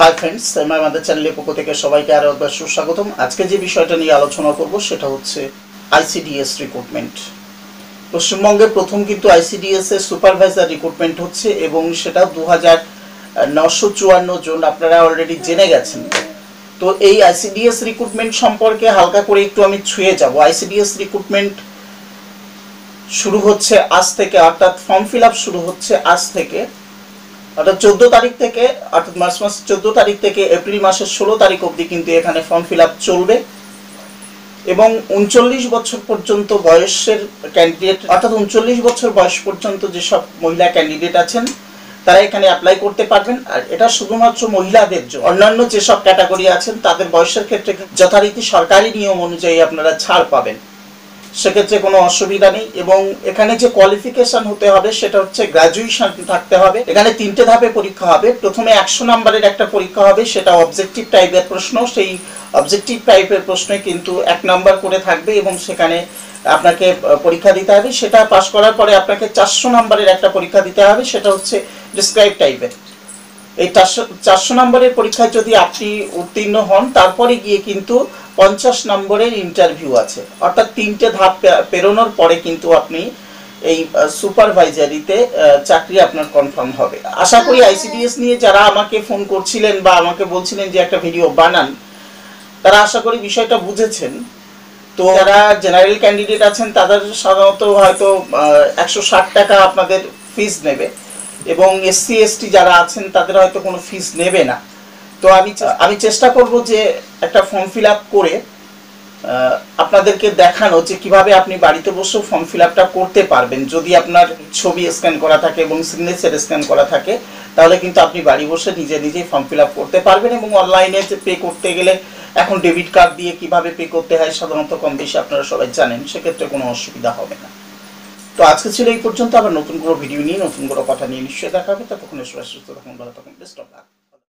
Hi friends, আমি আমাদের চ্যানেলের পক্ষ থেকে সবাইকে আরও একবার সুস্বাগতম। আজকে যে বিষয়টা নিয়ে আলোচনা করব সেটা হচ্ছে আইসিডিএস রিক্রুটমেন্ট। পশ্চিমবঙ্গে প্রথম কিন্তু আইসিডিএস এর সুপারভাইজার রিক্রুটমেন্ট হচ্ছে এবং সেটা 2954 জন আপনারা অলরেডি জেনে গেছেন। তো এই আইসিডিএস রিক্রুটমেন্ট সম্পর্কে হালকা করে একটু আমি ছুঁয়ে যাব। আইসিডিএস রিক্রুটমেন্ট শুরু হচ্ছে আজ থেকে, অর্থাৎ ফর্ম ফিল আপ শুরু হচ্ছে আজ থেকে, অর্থাৎ 14 তারিখ থেকে, অর্থাৎ মার্চ মাস 14 তারিখ থেকে এপ্রিল মাসের 16 তারিখ অবধি কিন্তু এখানে ফর্ম ফিল আপ চলবে এবং 39 বছর পর্যন্ত বয়সের ক্যান্ডিডেট, অর্থাৎ 39 বছর বয়স পর্যন্ত যেসব মহিলা ক্যান্ডিডেট আছেন তারা এখানে অ্যাপ্লাই করতে পারবেন। আর এটা শুধুমাত্র মহিলাদের জন্য, অন্যান্য যেসব ক্যাটাগরি আছেন তাদের বয়সের ক্ষেত্রে যথারীতি সরকারি নিয়ম অনুযায়ী আপনারা ছাড় পাবেন, সেক্ষেত্রে কোনো অসুবিধা নেই। এবং এখানে যে কোয়ালিফিকেশন হতে হবে সেটা হচ্ছে গ্র্যাজুয়েশন থাকতে হবে। এখানে 3টে ধাপে পরীক্ষা হবে। প্রথমে 100 নম্বরের একটা পরীক্ষা হবে, সেটা অবজেক্টিভ টাইপের প্রশ্ন। সেই অবজেক্টিভ টাইপের প্রশ্নে কিন্তু 1 নম্বর করে থাকবে এবং সেখানে আপনাকে পরীক্ষা দিতে হবে। সেটা পাস করার পরে আপনাকে 400 নম্বরের একটা পরীক্ষা দিতে হবে, সেটা হচ্ছে ডিসক্রাইব টাইপের। এই 400 নম্বরের পরীক্ষায় যদি আপনি উত্তীর্ণ হন, তারপরে গিয়ে কিন্তু 50 নম্বরের ইন্টারভিউ আছে। অর্থাৎ 3টে ধাপ পেরোনোর পরে কিন্তু আপনি এই সুপারভাইজারিতে চাকরি আপনার কনফার্ম হবে। আশা করি আইসিডিএস নিয়ে যারা আমাকে ফোন করছিলেন বা আমাকে বলছিলেন যে একটা ভিডিও বানান, তারা আশা করি বিষয়টা বুঝেছেন। তো যারা জেনারেল ক্যান্ডিডেট আছেন তাদের সাধারণত হয়তো 160 টাকা আপনাদের ফিস নেবে এবং এসসি এসটি যারা আছেন তাদের হয়তো কোনো ফিস নেবে না। তো আমি চেষ্টা করব যে একটা ফর্ম ফিল আপ করে আপনাদেরকে দেখানো যে কিভাবে আপনি বাড়িতে বসেও ফর্ম ফিল আপটা করতে পারবেন। যদি আপনার ছবি স্ক্যান করা থাকে এবং সিগনেচার স্ক্যান করা থাকে, তাহলে কিন্তু আপনি বাড়ি বসে নিজে নিজেই ফর্ম ফিল আপ করতে পারবেন। এবং অনলাইনে পে করতে গেলে এখন ডেবিট কার্ড দিয়ে কিভাবে পে করতে হয় সাধারণত কম বেশি আপনারা সবাই জানেন, সেক্ষেত্রে কোনো অসুবিধা হবে না। তো আজকে ছিল এই পর্যন্ত। আবার নতুন কোনো ভিডিও নিয়ে, নতুন কোনো কথা নিয়ে নিশ্চয়ই দেখা হবে। ততক্ষণ সুস্থ থাকুন, ভালো থাকুন, বেস্ট অফ লাক।